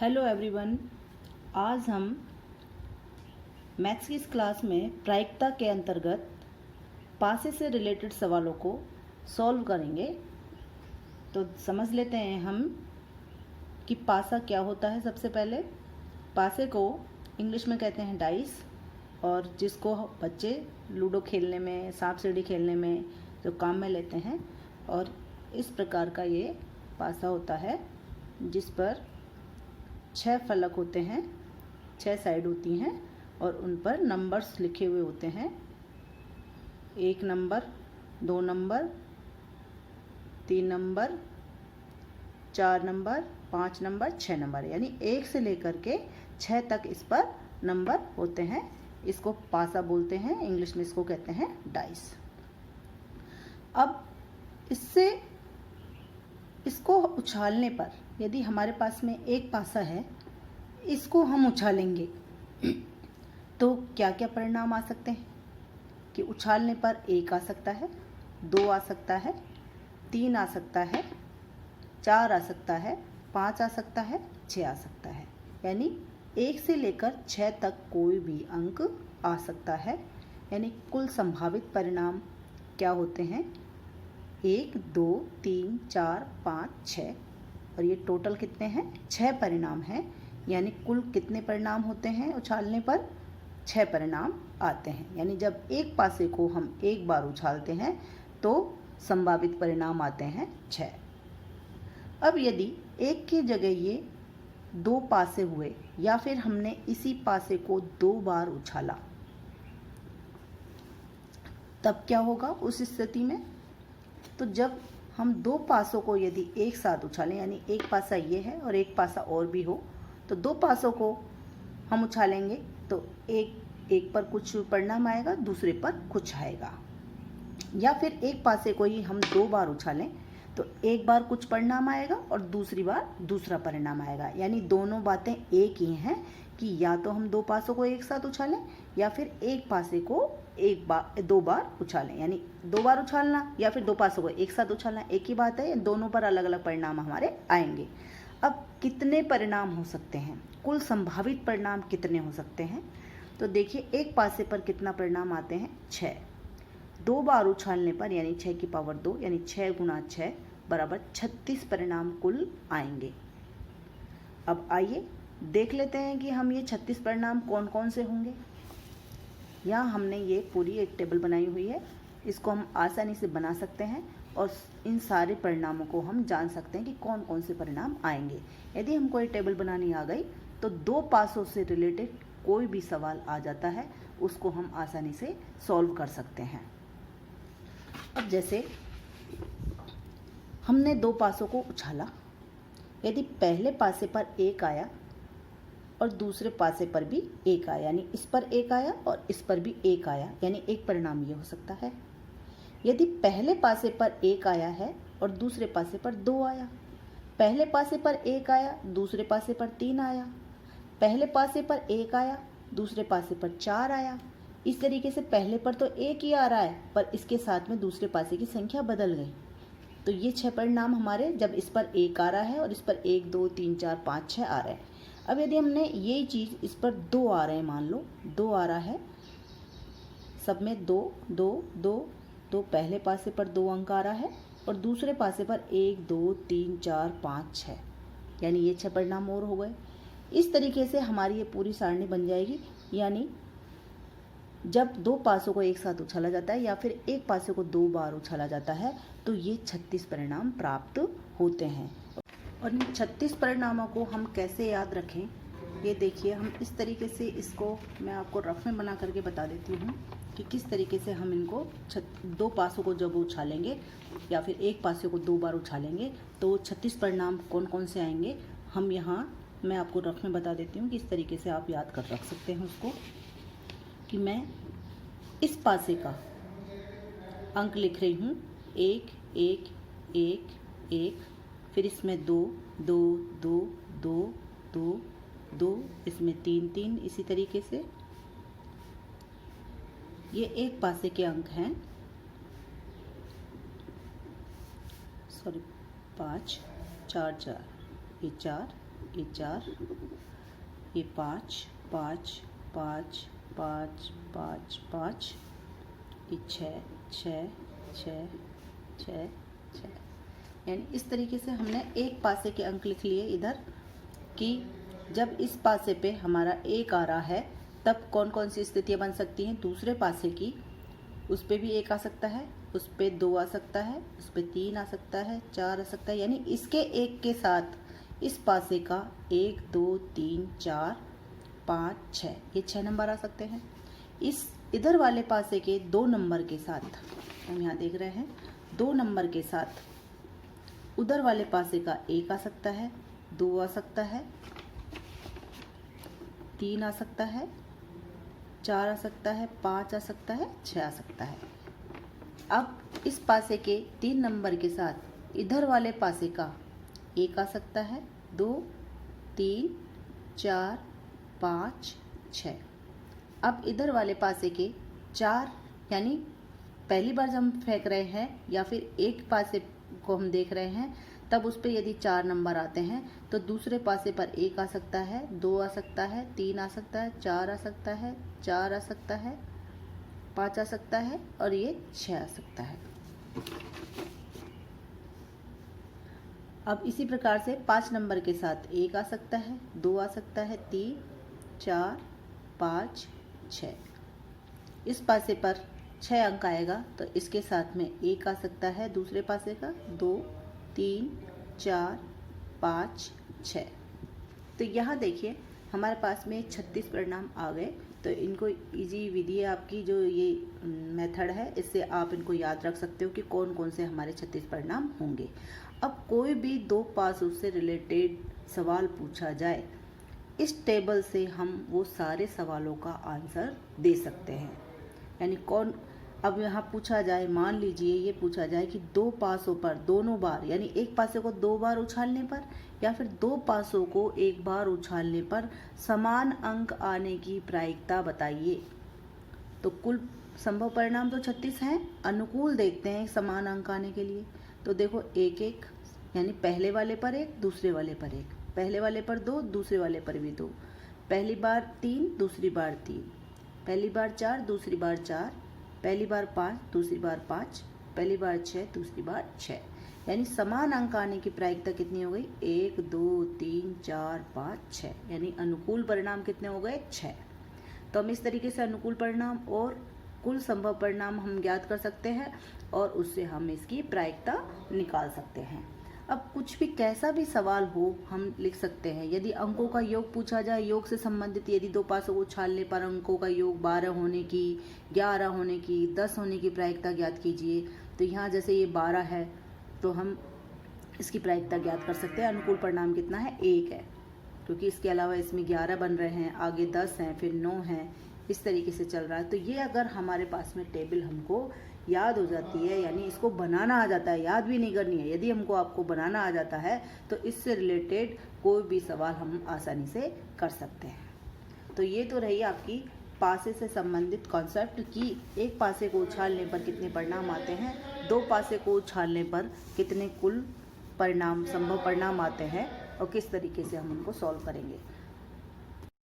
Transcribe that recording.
Hello everyone. आज हम maths की इस क्लास में प्रायिकता के अंतर्गत पासे से रिलेटेड सवालों को सॉल्व करेंगे। तो समझ लेते हैं हम कि पासा क्या होता है। सबसे पहले पासे को इंग्लिश में कहते हैं डाइस, और जिसको बच्चे लूडो खेलने में, सांप सीढ़ी खेलने में जो काम में लेते हैं। और इस प्रकार का ये पासा होता है जिस पर 6 फलक होते हैं, 6 साइड होती हैं और उन पर नंबर्स लिखे हुए होते हैं। 1 number, 2 number, 3 number, 4 number, 5 number, 6 number, यानी 1 से लेकर के 6 तक इस पर नंबर होते हैं। इसको पासा बोलते हैं, इंग्लिश में इसको कहते हैं डाइस। अब इसको उछालने पर, यदि हमारे पास में एक पासा है, इसको हम उछालेंगे तो क्या क्या परिणाम आ सकते हैं कि उछालने पर 1 आ सकता है, 2 आ सकता है, 3 आ सकता है, 4 आ सकता है, 5 आ सकता है, 6 आ सकता है। यानी 1 से लेकर 6 तक कोई भी अंक आ सकता है। यानी कुल संभावित परिणाम क्या होते हैं? 1, 2, 3, 4, 5, 6, और ये टोटल कितने हैं? 6 परिणाम हैं। यानी कुल कितने परिणाम होते हैं उछालने पर? 6 परिणाम आते हैं। यानी जब एक पासे को हम एक बार उछालते हैं तो संभावित परिणाम आते हैं 6। अब यदि एक की जगह ये 2 पासे हुए, या फिर हमने इसी पासे को 2 बार उछाला, तब क्या होगा उस स्थिति में? तो जब हम 2 पासों को यदि एक साथ उछालें, यानी एक पासा ये है और एक पासा और भी हो, तो 2 पासों को हम उछालेंगे तो एक पर कुछ परिणाम आएगा, दूसरे पर कुछ आएगा। या फिर एक पासे को ही हम 2 बार उछालें तो एक बार कुछ परिणाम आएगा और दूसरी बार दूसरा परिणाम आएगा। यानी दोनों बातें एक ही हैं कि या तो हम 2 पासों को एक साथ उछालें या फिर एक पासे को 2 बार उछालें। यानी 2 बार उछालना या फिर 2 पासों को एक साथ उछालना एक ही बात है। दोनों पर अलग अलग परिणाम हमारे आएंगे। अब कितने परिणाम हो सकते हैं? कुल संभावित परिणाम कितने हो सकते हैं? तो देखिए, एक पासे पर कितना परिणाम आते हैं? 6। 2 बार उछालने पर यानी 6 की पावर 2, यानी 6 गुणा 6 बराबर 36 परिणाम कुल आएंगे। अब आइए देख लेते हैं कि हम ये 36 परिणाम कौन कौन से होंगे। यहाँ हमने ये पूरी एक टेबल बनाई हुई है, इसको हम आसानी से बना सकते हैं और इन सारे परिणामों को हम जान सकते हैं कि कौन कौन से परिणाम आएंगे। यदि हमको ये टेबल बनानी आ गई तो 2 पासों से रिलेटेड कोई भी सवाल आ जाता है, उसको हम आसानी से सॉल्व कर सकते हैं। अब जैसे हमने 2 पासों को उछाला, यदि पहले पासे पर 1 आया और दूसरे पासे पर भी 1 आया, यानी इस पर 1 आया और इस पर भी 1 आया, यानी एक परिणाम ये हो सकता है। यदि पहले पासे पर 1 आया है और दूसरे पासे पर 2 आया, पहले पासे पर 1 आया, दूसरे पासे पर 3 आया, पहले पासे पर 1 आया, दूसरे पासे पर 4 आया, इस तरीके से पहले पर तो 1 ही आ रहा है पर इसके साथ में दूसरे पासे की संख्या बदल गई। तो ये 6 परिणाम हमारे, जब इस पर 1 आ रहा है और इस पर 1, 2, 3, 4, 5, 6 आ रहे हैं। अब यदि हमने यही चीज़ इस पर 2 आ रहे हैं, मान लो 2 आ रहा है, सब में 2, 2, 2, 2, पहले पासे पर 2 अंक आ रहा है और दूसरे पासे पर 1, 2, 3, 4, 5, 6, यानी ये 6 परिणाम और हो गए। इस तरीके से हमारी ये पूरी सारणी बन जाएगी। यानी जब 2 पासों को एक साथ उछाला जाता है या फिर एक पासे को 2 बार उछाला जाता है तो ये 36 परिणाम प्राप्त होते हैं। और इन 36 परिणामों को हम कैसे याद रखें, ये देखिए, हम इस तरीके से इसको मैं आपको रफ में बना करके बता देती हूँ कि किस तरीके से हम इनको 2 पासों को जब उछालेंगे या फिर एक पासे को 2 बार उछालेंगे तो 36 परिणाम कौन कौन से आएंगे। हम यहाँ मैं आपको रफ में बता देती हूँ कि इस तरीके से आप याद कर रख सकते हैं उसको, कि मैं इस पासे का अंक लिख रही हूँ 1, 1, 1, 1, फिर इसमें 2, 2, 2, 2, 2, 2, इसमें 3, 3, इसी तरीके से ये एक पासे के अंक हैं। 5, 4, 4, ये 4, ये 4, ये 5, 5, 5, 5, 5, 5, ये 6, 6, 6, 6, 6। यानी इस तरीके से हमने एक पासे के अंक लिख लिए इधर कि जब इस पासे पे हमारा 1 आ रहा है तब कौन कौन सी स्थितियाँ बन सकती हैं। दूसरे पासे की, उस पे भी 1 आ सकता है, उस पे 2 आ सकता है, उस पे 3 आ सकता है, 4 आ सकता है। यानी इसके 1 के साथ इस पासे का 1, 2, 3, 4, 5, 6, ये 6 नंबर आ सकते हैं। इस इधर वाले पासे के 2 नंबर के साथ, हम यहाँ देख रहे हैं 2 नंबर के साथ उधर वाले पासे का 1 आ सकता है, 2 आ सकता है, 3 आ सकता है, 4 आ सकता है, 5 आ सकता है, 6 आ सकता है। अब इस पासे के 3 नंबर के साथ इधर वाले पासे का 1 आ सकता है, 2, 3, 4, 5, 6। अब इधर वाले पासे के 4, यानी पहली बार जब हम फेंक रहे हैं या फिर एक पासे को हम देख रहे हैं तब उस पर यदि 4 नंबर आते हैं तो दूसरे पासे पर 1 आ सकता है, 2 आ सकता है, 3 आ सकता है, 4 आ सकता है, 4 आ सकता है, 5 आ सकता है और ये 6 आ सकता है। अब इसी प्रकार से 5 नंबर के साथ 1 आ सकता है, 2 आ सकता है, 3, 4, 5, 6। इस पासे पर 6 अंक आएगा तो इसके साथ में 1 आ सकता है, दूसरे पासे का 2, 3, 4, 5, 6। तो यहाँ देखिए हमारे पास में 36 परिणाम आ गए। तो इनको इजी विधि है आपकी, जो ये मेथड है, इससे आप इनको याद रख सकते हो कि कौन कौन से हमारे 36 परिणाम होंगे। अब कोई भी 2 पासों से रिलेटेड सवाल पूछा जाए, इस टेबल से हम वो सारे सवालों का आंसर दे सकते हैं। यानी कौन, अब यहाँ पूछा जाए, मान लीजिए ये पूछा जाए कि 2 पासों पर दोनों बार, यानी एक पासे को 2 बार उछालने पर या फिर 2 पासों को 1 बार उछालने पर समान अंक आने की प्रायिकता बताइए। तो कुल संभव परिणाम तो 36 हैं, अनुकूल देखते हैं समान अंक आने के लिए। तो देखो 1 1, यानी पहले वाले पर 1, दूसरे वाले पर 1, पहले वाले पर 2, दूसरे वाले पर भी 2, पहली बार 3, दूसरी बार 3, पहली बार 4, दूसरी बार 4, पहली बार 5, दूसरी बार 5, पहली बार 6, दूसरी बार 6। यानी समान अंक आने की प्रायिकता कितनी हो गई? 1, 2, 3, 4, 5, 6। यानी अनुकूल परिणाम कितने हो गए? 6। तो हम इस तरीके से अनुकूल परिणाम और कुल संभव परिणाम हम ज्ञात कर सकते हैं और उससे हम इसकी प्रायिकता निकाल सकते हैं। अब कुछ भी कैसा भी सवाल हो हम लिख सकते हैं। यदि अंकों का योग पूछा जाए, योग से संबंधित यदि 2 पासों को उछालने पर अंकों का योग 12 होने की, 11 होने की, 10 होने की प्रायिकता ज्ञात कीजिए। तो यहाँ जैसे ये 12 है तो हम इसकी प्रायिकता ज्ञात कर सकते हैं। अनुकूल परिणाम कितना है? 1 है, क्योंकि इसके अलावा इसमें 11 बन रहे हैं, आगे 10 हैं, फिर 9 हैं, इस तरीके से चल रहा है। तो ये अगर हमारे पास में टेबल हमको याद हो जाती है, यानी इसको बनाना आ जाता है, याद भी नहीं करनी है, यदि हमको आपको बनाना आ जाता है तो इससे रिलेटेड कोई भी सवाल हम आसानी से कर सकते हैं। तो ये तो रही आपकी पासे से संबंधित कॉन्सेप्ट कि एक पासे को उछालने पर कितने परिणाम आते हैं, 2 पासे को उछालने पर कितने कुल परिणाम, संभव परिणाम आते हैं और किस तरीके से हम उनको सॉल्व करेंगे।